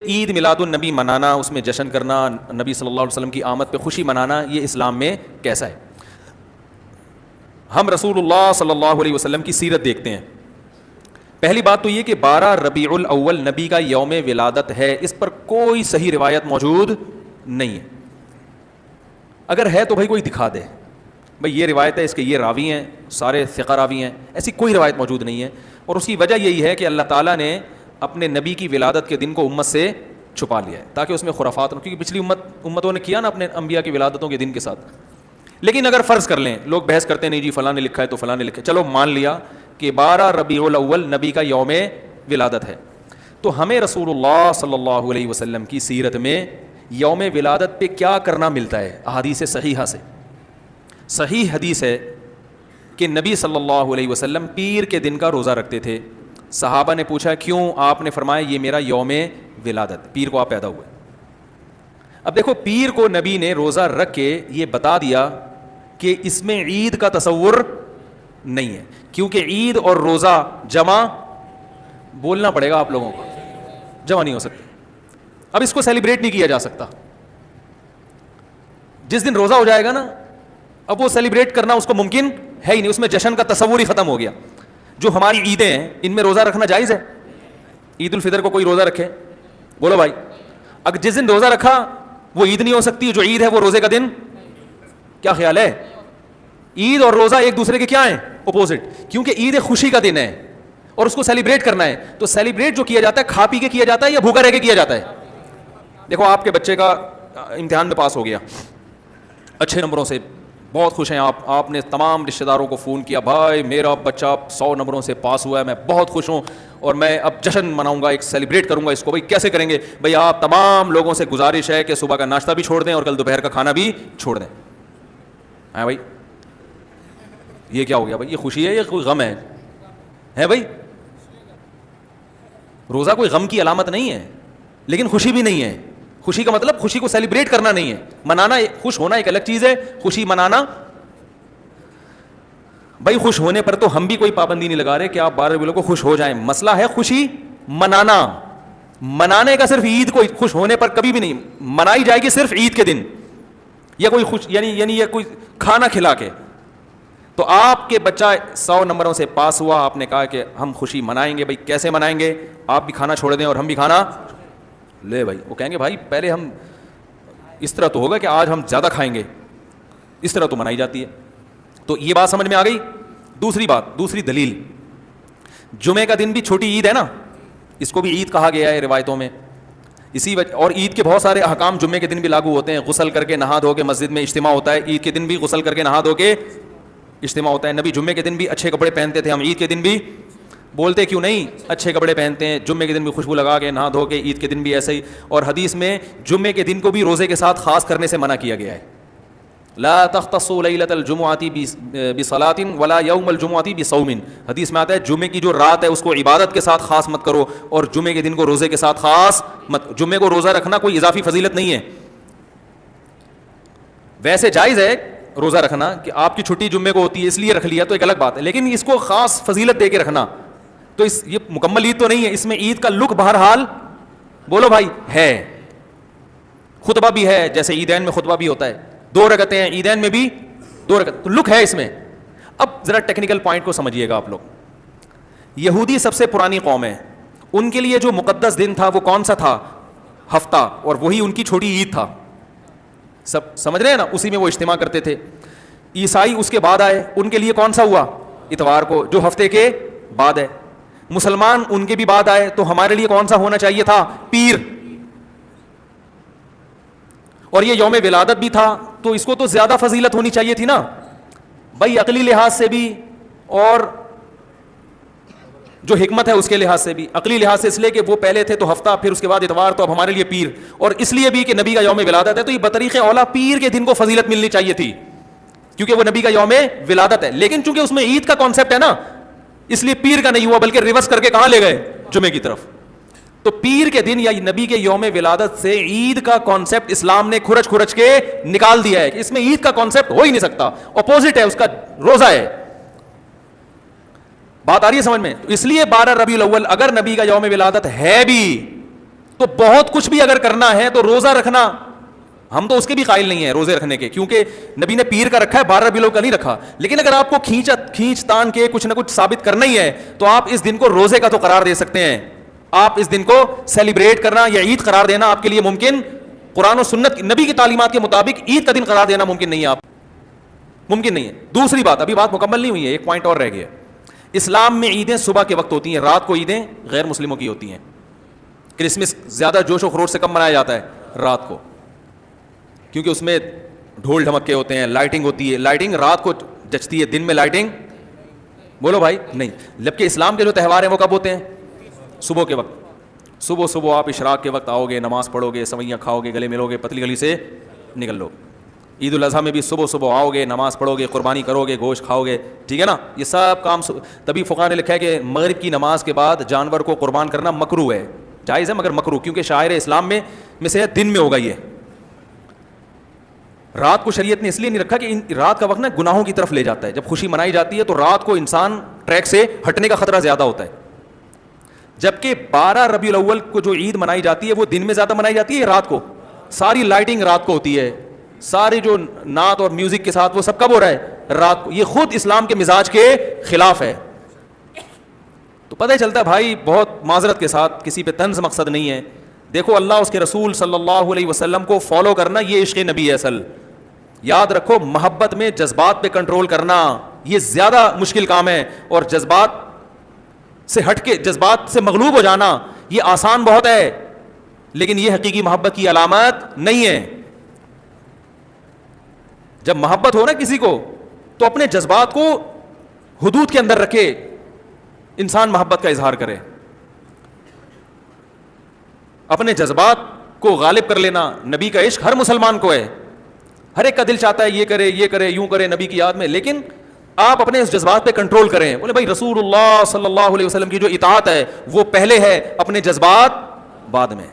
عید میلاد النبی منانا، اس میں جشن کرنا، نبی صلی اللہ علیہ وسلم کی آمد پہ خوشی منانا، یہ اسلام میں کیسا ہے؟ ہم رسول اللہ صلی اللہ علیہ وسلم کی سیرت دیکھتے ہیں. پہلی بات تو یہ کہ 12 ربیع الاول نبی کا یوم ولادت ہے، اس پر کوئی صحیح روایت موجود نہیں ہے. اگر ہے تو بھائی کوئی دکھا دے، بھائی یہ روایت ہے، اس کے یہ راوی ہیں، سارے ثقہ راوی ہیں. ایسی کوئی روایت موجود نہیں ہے، اور اس کی وجہ یہی ہے کہ اللہ تعالیٰ نے اپنے نبی کی ولادت کے دن کو امت سے چھپا لیا ہے تاکہ اس میں خرافات نہ، کیونکہ پچھلی امتوں نے کیا نا اپنے انبیاء کی ولادتوں کے دن کے ساتھ. لیکن اگر فرض کر لیں، لوگ بحث کرتے ہیں نہیں جی فلاں نے لکھا ہے تو فلاں نے لکھا ہے، چلو مان لیا کہ 12 ربیع الاول نبی کا یوم ولادت ہے، تو ہمیں رسول اللہ صلی اللہ علیہ وسلم کی سیرت میں یوم ولادت پہ کیا کرنا ملتا ہے؟ احادیث صحیحہ سے صحیح حدیث ہے کہ نبی صلی اللہ علیہ وسلم پیر کے دن کا روزہ رکھتے تھے. صحابہ نے پوچھا کیوں؟ آپ نے فرمایا یہ میرا یوم ولادت، پیر کو آپ پیدا ہوئے. اب دیکھو، پیر کو نبی نے روزہ رکھ کے یہ بتا دیا کہ اس میں عید کا تصور نہیں ہے، کیونکہ عید اور روزہ جمع بولنا پڑے گا آپ لوگوں کو، جمع نہیں ہو سکتے. اب اس کو سیلیبریٹ نہیں کیا جا سکتا. جس دن روزہ ہو جائے گا نا، اب وہ سیلیبریٹ کرنا اس کو ممکن ہے ہی نہیں، اس میں جشن کا تصور ہی ختم ہو گیا. جو ہماری عیدیں ہیں ان میں روزہ رکھنا جائز ہے؟ عید الفطر کو کوئی روزہ رکھے؟ بولو بھائی. اگر جس دن روزہ رکھا وہ عید نہیں ہو سکتی، جو عید ہے وہ روزے کا دن. کیا خیال ہے؟ عید اور روزہ ایک دوسرے کے کیا ہیں؟ اپوزٹ. کیونکہ عید ایک خوشی کا دن ہے اور اس کو سیلیبریٹ کرنا ہے، تو سیلیبریٹ جو کیا جاتا ہے کھا پی کے کیا جاتا ہے یا بھوکا رہ کے کیا جاتا ہے؟ دیکھو، آپ کے بچے کا امتحان میں پاس ہو گیا اچھے نمبروں سے، بہت خوش ہیں آپ نے تمام رشتہ داروں کو فون کیا، بھائی میرا بچہ 100 نمبروں سے پاس ہوا ہے، میں بہت خوش ہوں اور میں اب جشن مناؤں گا، ایک سیلیبریٹ کروں گا اس کو. بھائی کیسے کریں گے؟ بھائی آپ تمام لوگوں سے گزارش ہے کہ صبح کا ناشتہ بھی چھوڑ دیں اور کل دوپہر کا کھانا بھی چھوڑ دیں. ہاں بھائی، یہ کیا ہو گیا بھائی؟ یہ خوشی ہے یا کوئی غم ہے بھائی؟ روزہ کوئی غم کی علامت نہیں ہے، لیکن خوشی بھی نہیں ہے. خوشی کا مطلب خوشی کو سیلیبریٹ کرنا نہیں ہے، منانا. خوش ہونا ایک الگ چیز ہے، خوشی منانا. بھائی خوش ہونے پر تو ہم بھی کوئی پابندی نہیں لگا رہے کہ آپ 12 ربیع کو خوش ہو جائیں. مسئلہ ہے خوشی منانا. منانے کا صرف عید کو خوش ہونے پر کبھی بھی نہیں منائی جائے گی، صرف عید کے دن یا کوئی خوش یعنی یا کوئی کھانا کھلا کے. تو آپ کے بچہ 100 نمبروں سے پاس ہوا، آپ نے کہا کہ ہم خوشی منائیں گے. بھائی کیسے منائیں گے؟ آپ بھی کھانا چھوڑ دیں اور ہم بھی کھانا لے. بھائی وہ کہیں گے بھائی پہلے ہم اس طرح تو ہوگا کہ آج ہم زیادہ کھائیں گے، اس طرح تو منائی جاتی ہے. تو یہ بات سمجھ میں آ گئی. دوسری بات، دوسری دلیل، جمعے کا دن بھی چھوٹی عید ہے نا، اس کو بھی عید کہا گیا ہے روایتوں میں. اسی وجہ، اور عید کے بہت سارے احکام جمعے کے دن بھی لاگو ہوتے ہیں. غسل کر کے نہا دھو کے مسجد میں اجتماع ہوتا ہے، عید کے دن بھی غسل کر کے نہا دھو کے اجتماع ہوتا ہے. نبی جمعے کے دن بھی اچھے کپڑے پہنتے تھے، ہم عید کے دن بھی بولتے کیوں نہیں اچھے کپڑے پہنتے ہیں. جمعے کے دن بھی خوشبو لگا کے نہا دھو کے، عید کے دن بھی ایسے ہی. اور حدیث میں جمعے کے دن کو بھی روزے کے ساتھ خاص کرنے سے منع کیا گیا ہے. لا تختصوا لیلۃ الجمعۃ بصلاۃ ولا یوم الجمعۃ بصوم. حدیث میں آتا ہے جمعے کی جو رات ہے اس کو عبادت کے ساتھ خاص مت کرو اور جمعے کے دن کو روزے کے ساتھ خاص مت. جمعے کو روزہ رکھنا کوئی اضافی فضیلت نہیں ہے. ویسے جائز ہے روزہ رکھنا کہ آپ کی چھٹی جمعے کو ہوتی ہے اس لیے رکھ لیا تو ایک الگ بات ہے، لیکن اس کو خاص فضیلت دے کے رکھنا تو یہ مکمل عید تو نہیں ہے. اس میں عید کا لک بہرحال بولو بھائی ہے. خطبہ بھی ہے، جیسے عیدین میں خطبہ بھی ہوتا ہے، 2 رکعتیں ہیں عیدین میں بھی 2 رکعت، تو لک ہے اس میں. اب ذرا ٹیکنیکل پوائنٹ کو سمجھیے گا آپ لوگ. یہودی سب سے پرانی قوم ہے، ان کے لیے جو مقدس دن تھا وہ کون سا تھا؟ ہفتہ، اور وہی ان کی چھوٹی عید تھا. سب سمجھ رہے ہیں نا؟ اسی میں وہ اجتماع کرتے تھے. عیسائی اس کے بعد آئے، ان کے لیے کون سا ہوا؟ اتوار کو، جو ہفتے کے بعد ہے. مسلمان ان کے بھی بعد آئے، تو ہمارے لیے کون سا ہونا چاہیے تھا؟ پیر. اور یہ یوم ولادت بھی تھا تو اس کو تو زیادہ فضیلت ہونی چاہیے تھی نا بھائی، عقلی لحاظ سے بھی اور جو حکمت ہے اس کے لحاظ سے بھی. عقلی لحاظ سے اس لیے کہ وہ پہلے تھے تو ہفتہ، پھر اس کے بعد اتوار، تو اب ہمارے لیے پیر. اور اس لیے بھی کہ نبی کا یوم ولادت ہے تو یہ بطریق اولا پیر کے دن کو فضیلت ملنی چاہیے تھی کیونکہ وہ نبی کا یوم ولادت ہے. لیکن چونکہ اس میں عید کا کانسیپٹ ہے نا، اس لیے پیر کا نہیں ہوا بلکہ ریورس کر کے کہاں لے گئے؟ جمعے کی طرف. تو پیر کے دن یا نبی کے یوم ولادت سے عید کا کانسیپٹ اسلام نے کھرچ کے نکال دیا ہے کہ اس میں عید کا کانسیپٹ ہو ہی نہیں سکتا، اپوزٹ ہے اس کا، روزہ ہے. بات آ رہی ہے سمجھ میں؟ تو اس لیے 12 ربیع الاول اگر نبی کا یوم ولادت ہے بھی تو بہت کچھ بھی اگر کرنا ہے تو روزہ رکھنا ہم تو اس کے بھی قائل نہیں ہیں روزے رکھنے کے, کیونکہ نبی نے پیر کا رکھا ہے, 12 ربیع الاول کا نہیں رکھا. لیکن اگر آپ کو کھینچ تان کے کچھ نہ کچھ ثابت کرنا ہی ہے تو آپ اس دن کو روزے کا تو قرار دے سکتے ہیں. آپ اس دن کو سیلیبریٹ کرنا یا عید قرار دینا آپ کے لیے ممکن, قرآن و سنت نبی کی تعلیمات کے مطابق عید کا دن قرار دینا ممکن نہیں ہے, آپ ممکن نہیں ہے. دوسری بات, ابھی بات مکمل نہیں ہوئی ہے, ایک پوائنٹ اور رہ گیا. اسلام میں عیدیں صبح کے وقت ہوتی ہیں, رات کو عیدیں غیر مسلموں کی ہوتی ہیں. کرسمس زیادہ جوش و خروش سے کب منایا جاتا ہے, رات کو, کیونکہ اس میں ڈھول ڈھمکے ہوتے ہیں, لائٹنگ ہوتی ہے. لائٹنگ رات کو جچتی ہے, دن میں لائٹنگ بولو بھائی نہیں. جبکہ اسلام کے جو تہوار ہیں وہ کب ہوتے ہیں, صبح کے وقت. صبح آپ اشراق کے وقت آؤ گے, نماز پڑھو گے, سوئیاں کھاؤ گے, گلے ملو گے, پتلی گلی سے نکل لو. عید الاضحیٰ میں بھی صبح آؤ گے, نماز پڑھو گے, قربانی کرو گے, گوشت کھاؤ گے, ٹھیک ہے نا. یہ سب کام تبھی فقہاء نے لکھا ہے کہ مغرب کی نماز کے بعد جانور کو قربان کرنا مکروہ ہے, جائز ہے مگر مکروہ, کیونکہ شاعر اسلام میں سے دن میں ہوگا. یہ رات کو شریعت نے اس لیے نہیں رکھا کہ رات کا وقت نا گناہوں کی طرف لے جاتا ہے. جب خوشی منائی جاتی ہے تو رات کو انسان ٹریک سے ہٹنے کا خطرہ زیادہ ہوتا ہے. جبکہ 12 ربیع الاول کو جو عید منائی جاتی ہے وہ دن میں زیادہ منائی جاتی ہے, رات کو. ساری لائٹنگ رات کو ہوتی ہے, ساری جو نعت اور میوزک کے ساتھ وہ سب کب ہو رہا ہے, رات کو. یہ خود اسلام کے مزاج کے خلاف ہے. تو پتہ چلتا ہے بھائی, بہت معذرت کے ساتھ, کسی پہ طنز مقصد نہیں ہے. دیکھو اللہ اس کے رسول صلی اللہ علیہ وسلم کو فالو کرنا یہ عشق نبی ہے اصل. یاد رکھو, محبت میں جذبات پہ کنٹرول کرنا یہ زیادہ مشکل کام ہے, اور جذبات سے ہٹ کے, جذبات سے مغلوب ہو جانا یہ آسان بہت ہے, لیکن یہ حقیقی محبت کی علامت نہیں ہے. جب محبت ہو نا کسی کو تو اپنے جذبات کو حدود کے اندر رکھے, انسان محبت کا اظہار کرے. اپنے جذبات کو غالب کر لینا, نبی کا عشق ہر مسلمان کو ہے, ہر ایک کا دل چاہتا ہے یہ کرے یوں کرے نبی کی یاد میں, لیکن آپ اپنے اس جذبات پہ کنٹرول کریں. بولے بھائی رسول اللہ صلی اللہ علیہ وسلم کی جو اطاعت ہے وہ پہلے ہے, اپنے جذبات بعد میں.